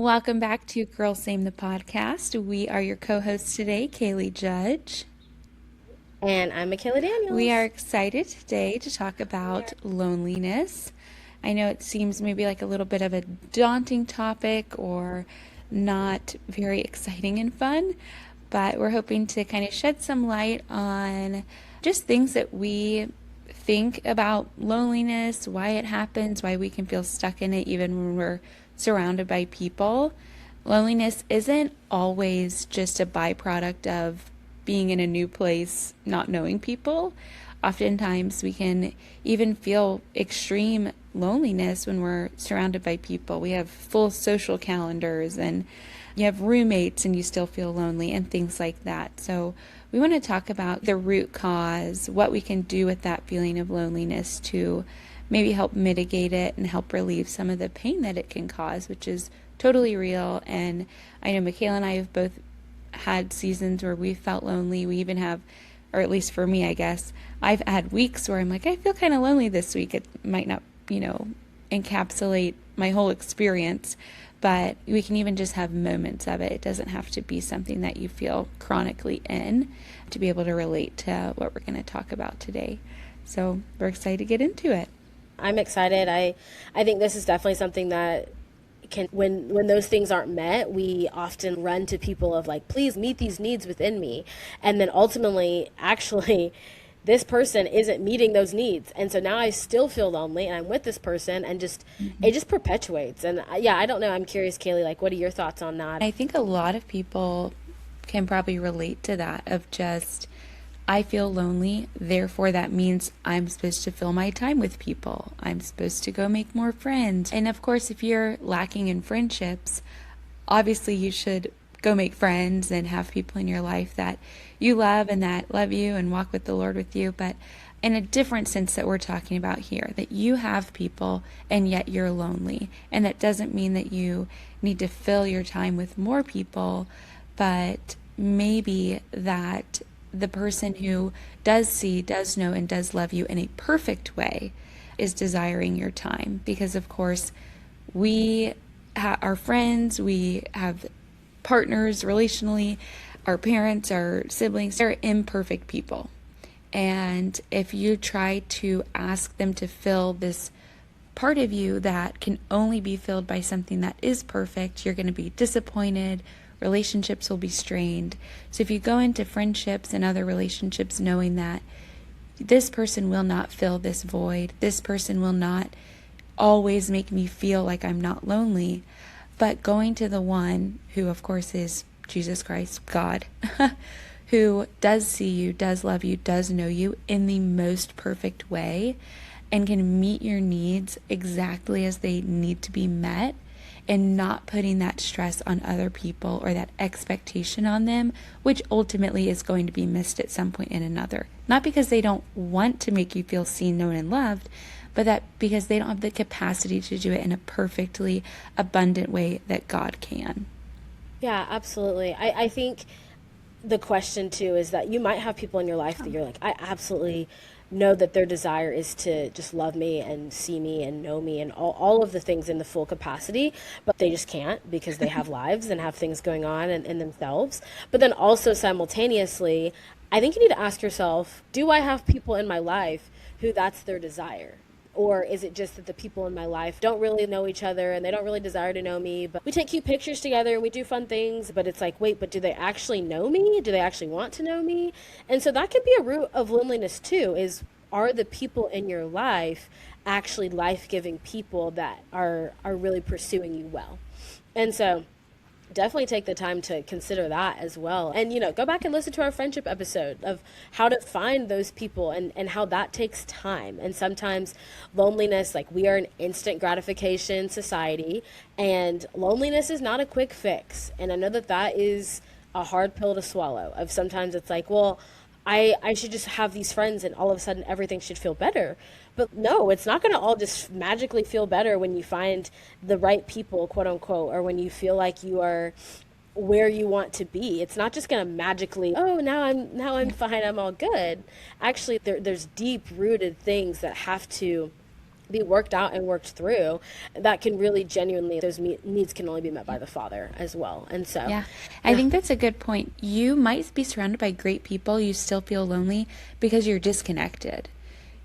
Welcome back to Girl Same the podcast. We are your co-hosts today, Kaylee Judge. And I'm Makayla We are Daniels. excited today to talk about loneliness. I know it seems maybe like a little bit of a daunting topic or not very exciting and fun, but we're hoping to kind of shed some light on just things that we think about loneliness, why it happens, why we can feel stuck in it even when we're surrounded by people. Loneliness isn't always just a byproduct of being in a new place, not knowing people. Oftentimes, we can even feel extreme loneliness when we're surrounded by people. We have full social calendars and you have roommates and you still feel lonely and things like that. So, we want to talk about the root cause, what we can do with that feeling of loneliness to maybe help mitigate it and help relieve some of the pain that it can cause, which is totally real. And I know Makayla and I have both had seasons where we felt lonely. We even have, or at least for me, I guess, I've had weeks where I'm like, I feel kind of lonely this week. It might not, encapsulate my whole experience, but we can even just have moments of it. It doesn't have to be something that you feel chronically in to be able to relate to what we're going to talk about today. So we're excited to get into it. I'm excited. I think this is definitely something that can when those things aren't met, we often run to people of like, please meet these needs within me. And then ultimately, actually, this person isn't meeting those needs. And so now I still feel lonely and I'm with this person and just Mm-hmm. it just perpetuates. And yeah, I don't know. I'm curious, Kaylee, like what are your thoughts on that? I think a lot of people can probably relate to that of just, I feel lonely, therefore that means I'm supposed to fill my time with people. I'm supposed to go make more friends. And of course, if you're lacking in friendships, obviously you should go make friends and have people in your life that you love and that love you and walk with the Lord with you. But in a different sense that we're talking about here, that you have people and yet you're lonely. And that doesn't mean that you need to fill your time with more people, but maybe that the person who does see, does know, and does love you in a perfect way is desiring your time. Because, of course, we are friends, we have partners relationally, our parents, our siblings, they're imperfect people. And if you try to ask them to fill this part of you that can only be filled by something that is perfect, you're going to be disappointed. Relationships will be strained. So if you go into friendships and other relationships knowing that this person will not fill this void, this person will not always make me feel like I'm not lonely, but going to the one who, of course, is Jesus Christ, God, who does see you, does love you, does know you in the most perfect way, and can meet your needs exactly as they need to be met, and not putting that stress on other people or that expectation on them, which ultimately is going to be missed at some point in another. Not because they don't want to make you feel seen, known, and loved, but that because they don't have the capacity to do it in a perfectly abundant way that God can. Yeah, absolutely. I think the question too is that you might have people in your life that you're like, I absolutely know that their desire is to just love me and see me and know me and all of the things in the full capacity, but they just can't because they have lives and have things going on in themselves. But then also simultaneously, I think you need to ask yourself, do I have people in my life who that's their desire? Or is it just that the people in my life don't really know each other and they don't really desire to know me, but we take cute pictures together and we do fun things, but it's like, wait, but do they actually know me? Do they actually want to know me? And so that could be a root of loneliness too, is are the people in your life actually life-giving people that are really pursuing you well? And so definitely take the time to consider that as well. And, go back and listen to our friendship episode of how to find those people and how that takes time. And sometimes loneliness, like we are an instant gratification society, and loneliness is not a quick fix. And I know that that is a hard pill to swallow. Of sometimes it's like, well, I should just have these friends and all of a sudden everything should feel better. But no, it's not going to all just magically feel better when you find the right people, quote unquote, or when you feel like you are where you want to be. It's not just going to magically, oh, now I'm fine, I'm all good. Actually, there's deep rooted things that have to be worked out and worked through, that can really genuinely, those needs can only be met by the Father as well. And so, Yeah, I yeah. think that's a good point. You might be surrounded by great people, you still feel lonely because you're disconnected.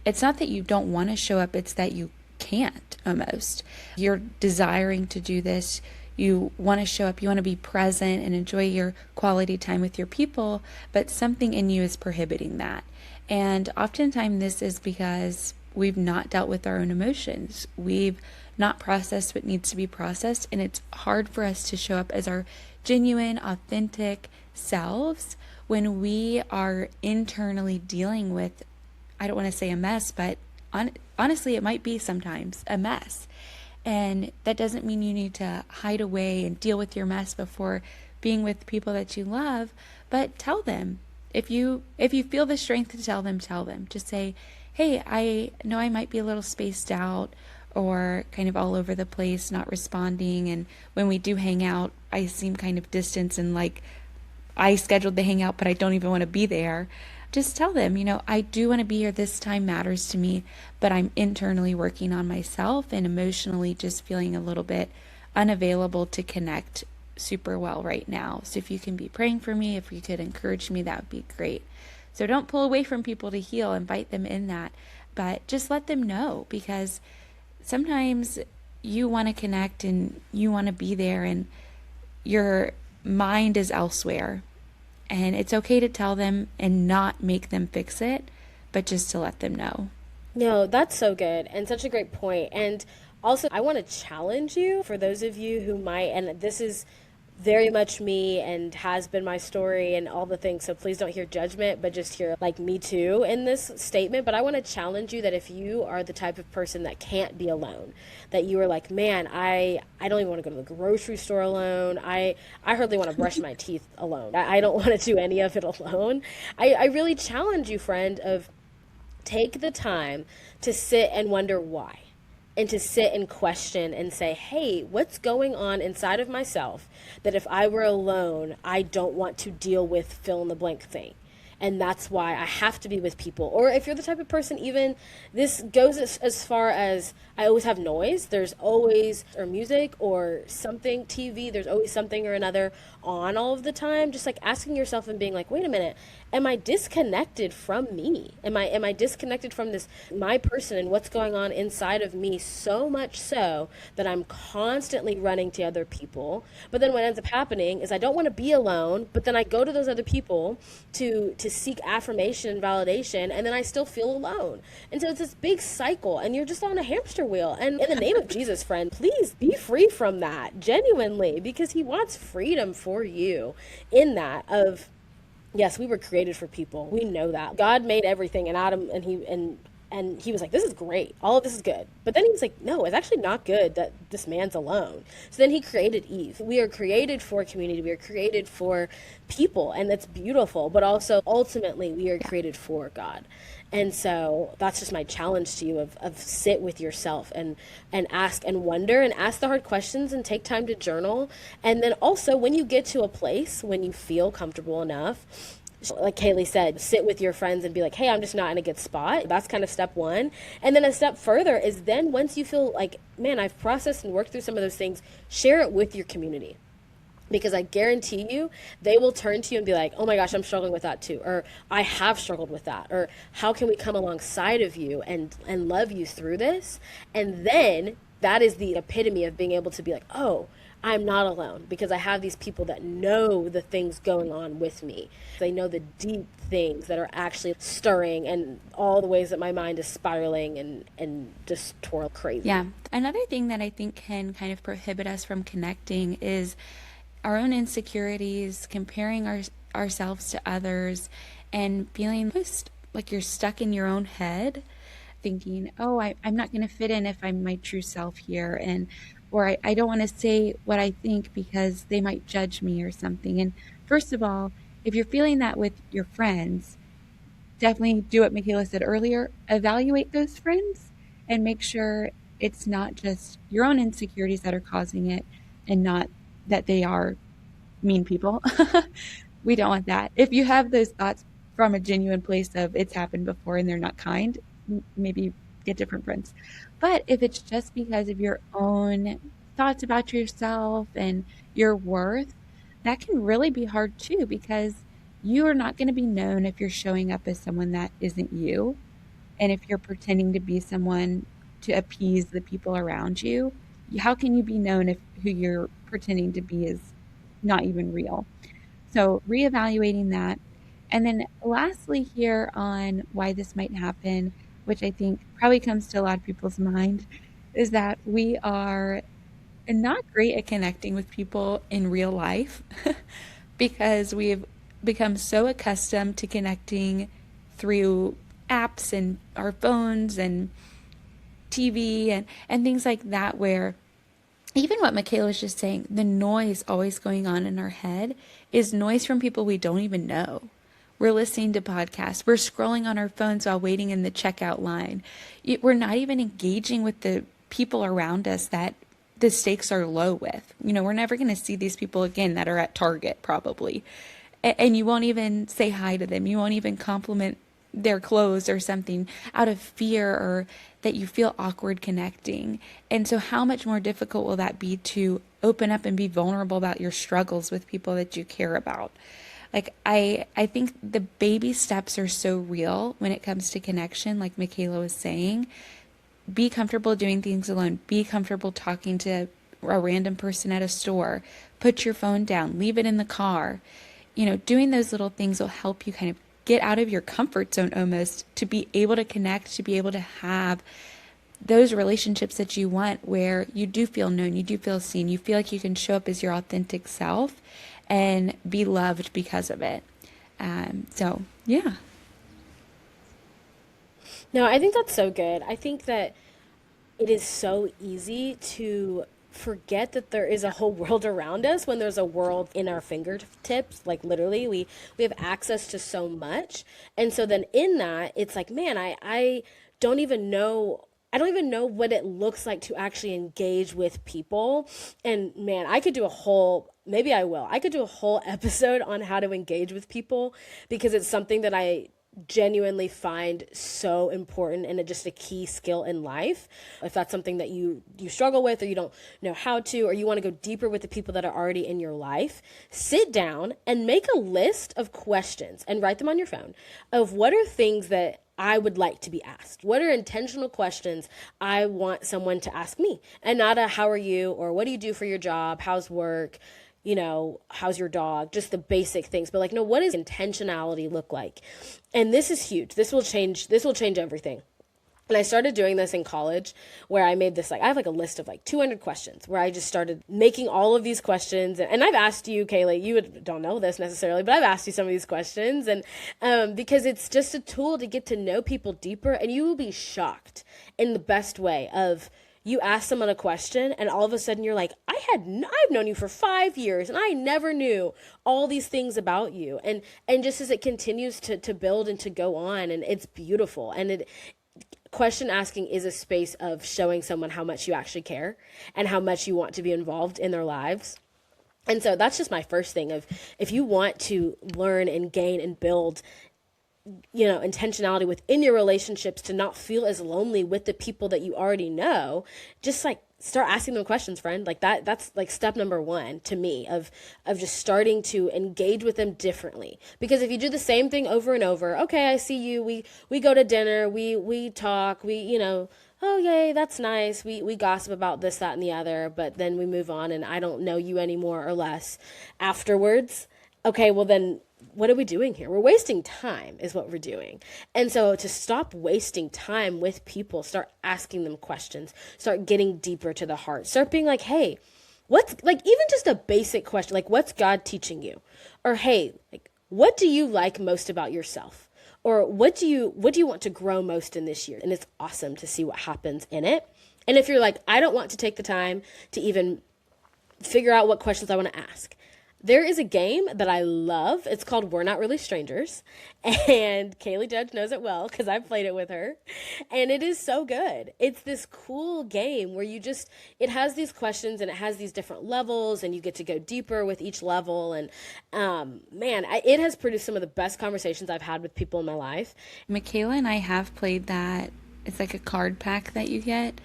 It's not that you don't want to show up, it's that you can't almost. You're desiring to do this. You want to show up, you want to be present and enjoy your quality time with your people, but something in you is prohibiting that. And oftentimes, this is because we've not dealt with our own emotions. We've not processed what needs to be processed, and it's hard for us to show up as our genuine, authentic selves when we are internally dealing with, I don't want to say a mess, but honestly, it might be sometimes a mess. And that doesn't mean you need to hide away and deal with your mess before being with people that you love, but tell them. If you feel the strength to tell them, tell them. Just say, "Hey, I know I might be a little spaced out or kind of all over the place, not responding, and when we do hang out, I seem kind of distant and like I scheduled the hangout, but I don't even want to be there." Just tell them, I do want to be here. This time matters to me, but I'm internally working on myself and emotionally just feeling a little bit unavailable to connect super well right now. So if you can be praying for me, if you could encourage me, that would be great. So don't pull away from people to heal, invite them in that, but just let them know, because sometimes you want to connect and you want to be there and your mind is elsewhere. And it's okay to tell them and not make them fix it, but just to let them know. No, that's so good and such a great point. And also, I want to challenge you for those of you who might, and this is very much me and has been my story and all the things. So please don't hear judgment, but just hear like me too in this statement. But I want to challenge you that if you are the type of person that can't be alone, that you are like, man, I don't even want to go to the grocery store alone. I hardly want to brush my teeth alone. I don't want to do any of it alone. I really challenge you, friend, of take the time to sit and wonder why, and to sit and question and say, hey, what's going on inside of myself that if I were alone, I don't want to deal with fill in the blank thing. And that's why I have to be with people. Or if you're the type of person, even this goes as far as I always have noise. There's always, or music or something, TV, there's always something or another on all of the time. Just like asking yourself and being like, wait a minute, am I disconnected from me? Am I disconnected from this, my person and what's going on inside of me, so much so that I'm constantly running to other people? But then what ends up happening is I don't want to be alone, but then I go to those other people to seek affirmation and validation, and then I still feel alone. And so it's this big cycle, and you're just on a hamster wheel. And in the name of Jesus, friend, please be free from that, genuinely, because he wants freedom for you in that of, yes, we were created for people. We know that. God made everything, and Adam, and he was like, this is great. All of this is good. But then he was like, no, it's actually not good that this man's alone. So then he created Eve. We are created for community. We are created for people, and that's beautiful. But also, ultimately, we are created for God. And so that's just my challenge to you of sit with yourself and ask and wonder and ask the hard questions and take time to journal. And then also, when you get to a place when you feel comfortable enough, like Kaylee said, sit with your friends and be like, hey, I'm just not in a good spot. That's kind of step one. And then a step further is then once you feel like, man, I've processed and worked through some of those things, share it with your community. Because I guarantee you, they will turn to you and be like, oh my gosh, I'm struggling with that too. Or I have struggled with that. Or how can we come alongside of you and love you through this? And then that is the epitome of being able to be like, oh, I'm not alone because I have these people that know the things going on with me. They know the deep things that are actually stirring and all the ways that my mind is spiraling and just twirl crazy. Yeah. Another thing that I think can kind of prohibit us from connecting is our own insecurities, comparing ourselves to others, and feeling just like you're stuck in your own head, thinking, oh, I'm not going to fit in if I'm my true self here. And or I don't want to say what I think because they might judge me or something. And first of all, if you're feeling that with your friends, definitely do what Makayla said earlier, evaluate those friends and make sure it's not just your own insecurities that are causing it and not that they are mean people. We don't want that. If you have those thoughts from a genuine place of it's happened before and they're not kind, maybe get different friends. But if it's just because of your own thoughts about yourself and your worth, that can really be hard too, because you are not going to be known if you're showing up as someone that isn't you. And if you're pretending to be someone to appease the people around you, how can you be known if who you're pretending to be is not even real? So, reevaluating that. And then, lastly, here on why this might happen, which I think probably comes to a lot of people's mind, is that we are not great at connecting with people in real life because we've become so accustomed to connecting through apps and our phones and TV and things like that, where even what Makayla was just saying, the noise always going on in our head is noise from people we don't even know. We're listening to podcasts. We're scrolling on our phones while waiting in the checkout line. We're not even engaging with the people around us that the stakes are low with. We're never going to see these people again that are at Target probably. And you won't even say hi to them. You won't even compliment their clothes or something out of fear or that you feel awkward connecting. And so how much more difficult will that be to open up and be vulnerable about your struggles with people that you care about? Like I think the baby steps are so real when it comes to connection, like Makayla was saying. Be comfortable doing things alone. Be comfortable talking to a random person at a store. Put your phone down, leave it in the car. Doing those little things will help you kind of get out of your comfort zone almost to be able to connect, to be able to have those relationships that you want where you do feel known, you do feel seen, you feel like you can show up as your authentic self and be loved because of it. So, yeah. No, I think that's so good. I think that it is so easy to forget that there is a whole world around us when there's a world in our fingertips. Like literally, we have access to so much. And so then in that, it's like, man, I don't even know. I don't even know what it looks like to actually engage with people. And man, I could do a whole, maybe I will. I could do a whole episode on how to engage with people because it's something that I genuinely find so important and just a key skill in life. If that's something that you struggle with or you don't know how to, or you want to go deeper with the people that are already in your life, sit down and make a list of questions and write them on your phone of what are things that I would like to be asked. What are intentional questions I want someone to ask me? And not a how are you or what do you do for your job? How's work? How's your dog? Just the basic things. But like, no, what does intentionality look like? And this is huge. This will change everything. And I started doing this in college where I made this, like, I have like a list of like 200 questions where I just started making all of these questions. And I've asked you, Kayla, don't know this necessarily, but I've asked you some of these questions. And because it's just a tool to get to know people deeper. And you will be shocked in the best way of, you ask someone a question and all of a sudden you're like, I've known you for 5 years and I never knew all these things about you. And just as it continues to build and to go on, and it's beautiful. And question asking is a space of showing someone how much you actually care and how much you want to be involved in their lives. And so that's just my first thing of, if you want to learn and gain and build intentionality within your relationships to not feel as lonely with the people that you already know, just like start asking them questions, friend. Like that's like step number one to me of just starting to engage with them differently. Because if you do the same thing over and over, okay, I see you, we go to dinner, we talk, oh yay, that's nice, we gossip about this, that, and the other, but then we move on and I don't know you any more or less afterwards. Okay, well then what are we doing here? We're wasting time is what we're doing. And so to stop wasting time with people, start asking them questions, start getting deeper to the heart, start being like, hey, what's like, even just a basic question, like what's God teaching you? Or, hey, like, what do you like most about yourself? Or what do you want to grow most in this year? And it's awesome to see what happens in it. And if you're like, I don't want to take the time to even figure out what questions I want to ask, there is a game that I love. It's called We're Not Really Strangers. And Kaylee Judge knows it well because I've played it with her. And it is so good. It's this cool game where it has these questions and it has these different levels and you get to go deeper with each level. And it has produced some of the best conversations I've had with people in my life. Makayla and I have played that It's like a card pack that you get.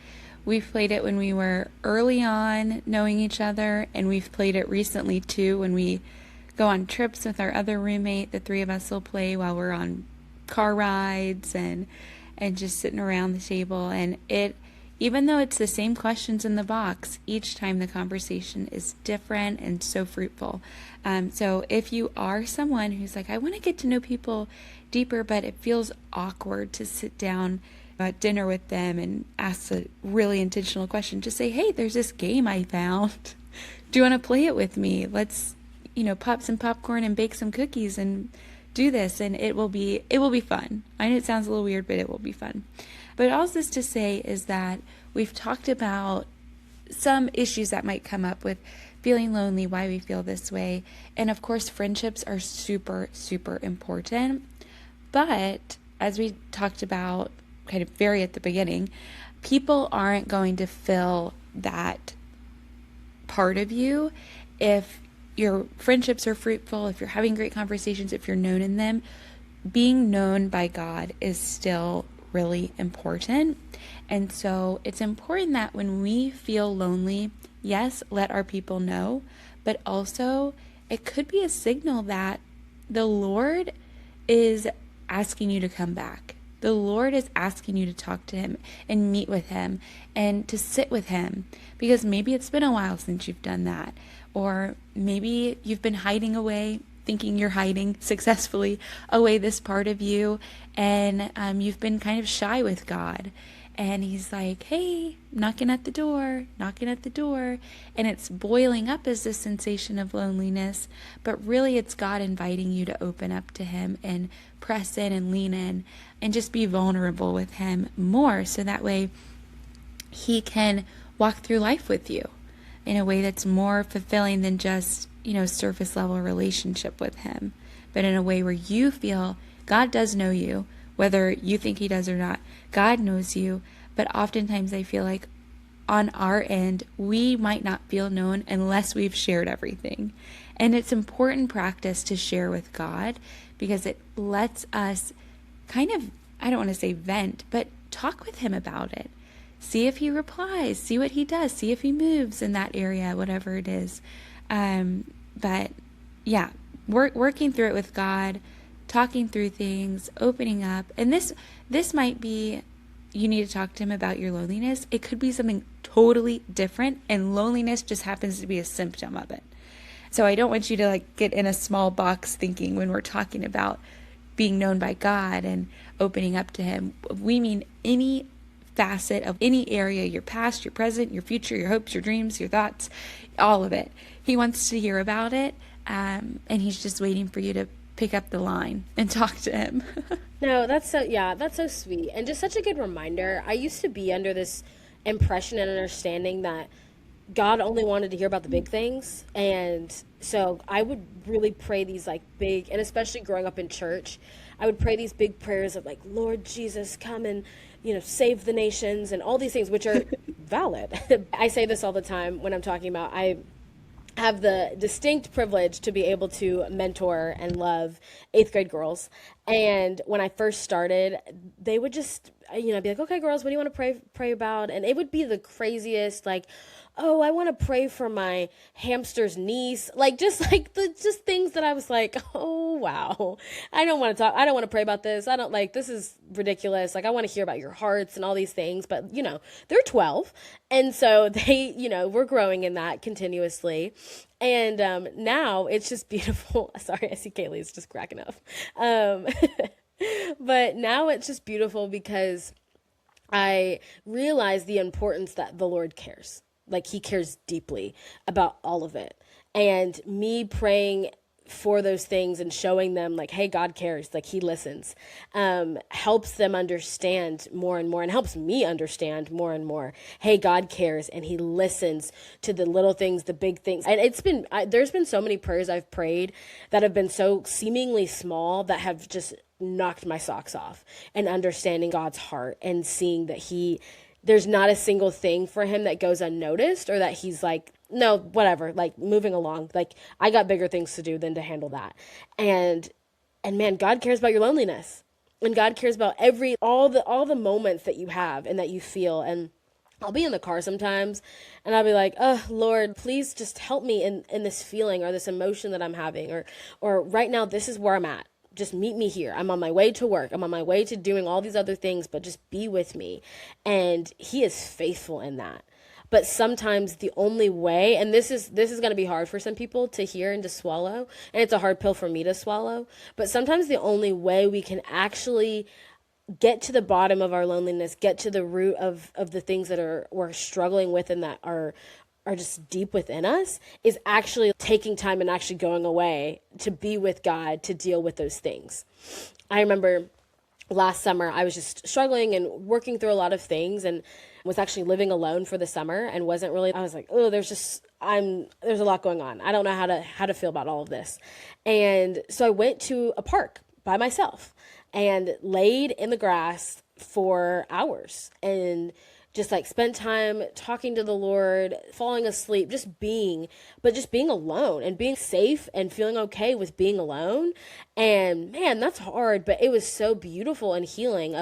We've played it when we were early on knowing each other, and we've played it recently too when we go on trips with our other roommate. The three of us will play while we're on car rides and just sitting around the table. And it, even though it's the same questions in the box, each time the conversation is different and so fruitful. So if you are someone who's like, I want to get to know people deeper, but it feels awkward to sit down at dinner with them and ask a really intentional question, just say, hey, there's this game I found. Do you want to play it with me? Let's, pop some popcorn and bake some cookies and do this, and it will be fun. I know it sounds a little weird, but it will be fun. But all this to say is that we've talked about some issues that might come up with feeling lonely, why we feel this way. And of course, friendships are super, super important. But as we talked about kind of very at the beginning, people aren't going to fill that part of you if your friendships are fruitful, if you're having great conversations, if you're known in them. Being known by God is still really important. And so it's important that when we feel lonely, yes, let our people know, but also it could be a signal that the Lord is asking you to come back. The Lord is asking you to talk to him and meet with him and to sit with him, because maybe it's been a while since you've done that. Or maybe you've been hiding away, thinking you're hiding successfully away this part of you, and you've been kind of shy with God. And he's like, hey, knocking at the door, and it's boiling up as this sensation of loneliness, but really it's God inviting you to open up to him and press in and lean in and just be vulnerable with him more, so that way he can walk through life with you in a way that's more fulfilling than just, surface level relationship with him, but in a way where you feel God does know you, whether you think he does or not. God knows you, but oftentimes I feel like on our end, we might not feel known unless we've shared everything. And it's important practice to share with God, because it lets us kind of, I don't want to say vent, but talk with him about it. See if he replies, see what he does, see if he moves in that area, whatever it is. But yeah, working through it with God, talking through things, opening up. And this might be, you need to talk to him about your loneliness. It could be something totally different, and loneliness just happens to be a symptom of it. So I don't want you to get in a small box thinking when we're talking about being known by God and opening up to him. We mean any facet of any area, your past, your present, your future, your hopes, your dreams, your thoughts, all of it. He wants to hear about it, and he's just waiting for you to pick up the line and talk to him. No, that's so sweet. And just such a good reminder. I used to be under this impression and understanding that God only wanted to hear about the big things. And so I would really pray these big, and especially growing up in church, I would pray these big prayers of Lord Jesus, come and, save the nations and all these things, which are valid. I say this all the time when I'm talking about, I have the distinct privilege to be able to mentor and love eighth grade girls. And when I first started, they would just, be like, okay, girls, what do you want to pray about? And it would be the craziest, oh, I want to pray for my hamster's niece. Just things that I was like, oh, wow. I don't want to pray about this. I don't this is ridiculous. I want to hear about your hearts and all these things. But, they're 12. And so they, we're growing in that continuously. And now it's just beautiful. Sorry, I see Kaylee's just cracking up. But now it's just beautiful because I realize the importance that the Lord cares. He cares deeply about all of it. And me praying for those things and showing them hey, God cares, he listens, helps them understand more and more, and helps me understand more and more. Hey, God cares, and he listens to the little things, the big things. And there's been so many prayers I've prayed that have been so seemingly small that have just knocked my socks off, and understanding God's heart and seeing that there's not a single thing for him that goes unnoticed, or that he's no, whatever, moving along. I got bigger things to do than to handle that. And man, God cares about your loneliness. And God cares about all the moments that you have and that you feel. And I'll be in the car sometimes and I'll be like, oh, Lord, please just help me in this feeling or this emotion that I'm having, or right now, this is where I'm at. Just meet me here. I'm on my way to work. I'm on my way to doing all these other things, but just be with me. And he is faithful in that. But sometimes the only way, and this is going to be hard for some people to hear and to swallow, and it's a hard pill for me to swallow, but sometimes the only way we can actually get to the bottom of our loneliness, get to the root of the things that we're struggling with and that are just deep within us, is actually taking time and actually going away to be with God to deal with those things. I remember last summer I was just struggling and working through a lot of things, and was actually living alone for the summer, and wasn't really, I was like, oh, there's a lot going on. I don't know how to feel about all of this. And so I went to a park by myself and laid in the grass for hours and just like spent time talking to the Lord, falling asleep, just being alone and being safe and feeling okay with being alone. And man, that's hard, but it was so beautiful and healing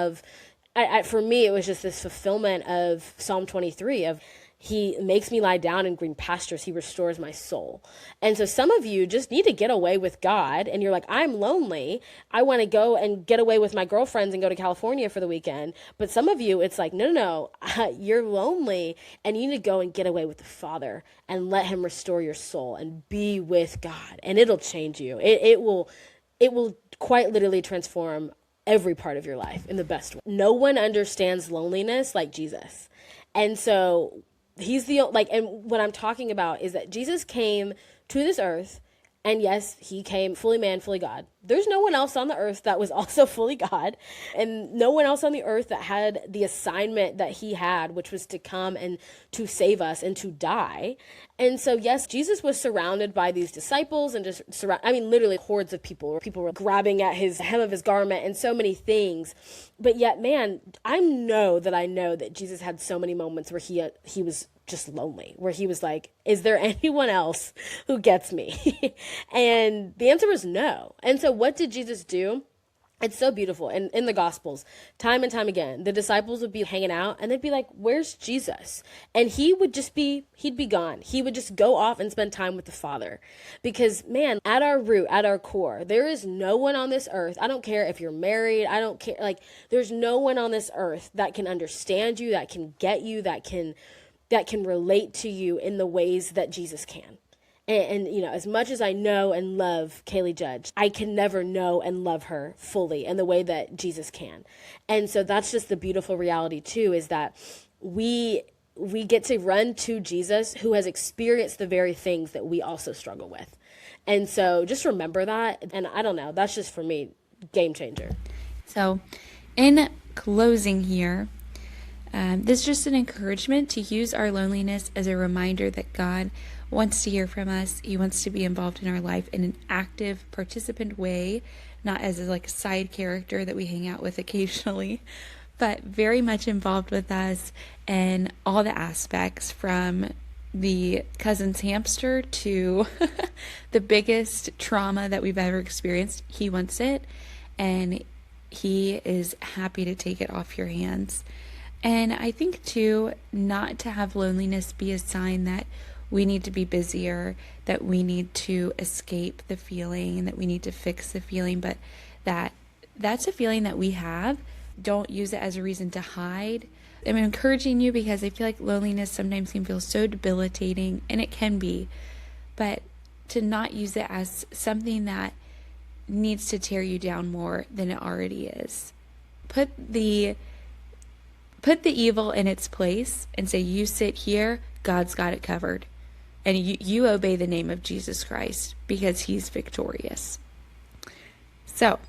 for me, it was just this fulfillment of Psalm 23 of he makes me lie down in green pastures. He restores my soul. And so some of you just need to get away with God. And you're like, I'm lonely. I want to go and get away with my girlfriends and go to California for the weekend. But some of you, it's like, no, you're lonely. And you need to go and get away with the Father and let him restore your soul and be with God. And it'll change you. It will quite literally transform every part of your life in the best way. No one understands loneliness like Jesus. And so and what I'm talking about is that Jesus came to this earth, and yes, he came fully man, fully God. There's no one else on the earth that was also fully God, and no one else on the earth that had the assignment that he had, which was to come and to save us and to die. And so, yes, Jesus was surrounded by these disciples and literally hordes of people where people were grabbing at his hem of his garment and so many things. But yet, man, I know that Jesus had so many moments where he was just lonely, where he was like, is there anyone else who gets me? And the answer was no. And so what did Jesus do? It's so beautiful. And in the Gospels, time and time again, the disciples would be hanging out and they'd be like, where's Jesus? And he'd be gone. He would just go off and spend time with the Father. Because, man, at our root, at our core, there is no one on this earth. I don't care if you're married. I don't care. Like, there's no one on this earth that can understand you, that can get you, that can relate to you in the ways that Jesus can. And as much as I know and love Kaylee Judge, I can never know and love her fully in the way that Jesus can. And so that's just the beautiful reality too, is that we get to run to Jesus, who has experienced the very things that we also struggle with. And so just remember that. And I don't know, that's just for me, game changer. So in closing here, this is just an encouragement to use our loneliness as a reminder that God wants to hear from us. He wants to be involved in our life in an active participant way, not as a side character that we hang out with occasionally, but very much involved with us in all the aspects, from the cousin's hamster to the biggest trauma that we've ever experienced. He wants it, and he is happy to take it off your hands. And I think too, not to have loneliness be a sign that we need to be busier, that we need to escape the feeling, and that we need to fix the feeling, but that's a feeling that we have. Don't use it as a reason to hide. I'm encouraging you because I feel like loneliness sometimes can feel so debilitating, and it can be, but to not use it as something that needs to tear you down more than it already is. Put the evil in its place and say, you sit here, God's got it covered. And you obey the name of Jesus Christ because he's victorious. So.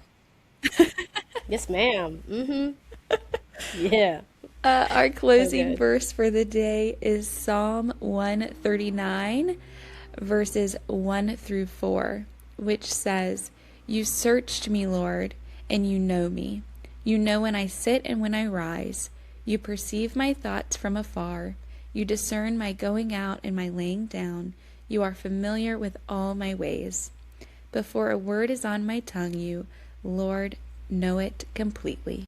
Yes, ma'am. Mm-hmm. Yeah. Our closing verse for the day is Psalm 139, verses 1 through 4, which says, you searched me, Lord, and you know me. You know when I sit and when I rise. You perceive my thoughts from afar. You discern my going out and my laying down. You are familiar with all my ways. Before a word is on my tongue, you, Lord, know it completely.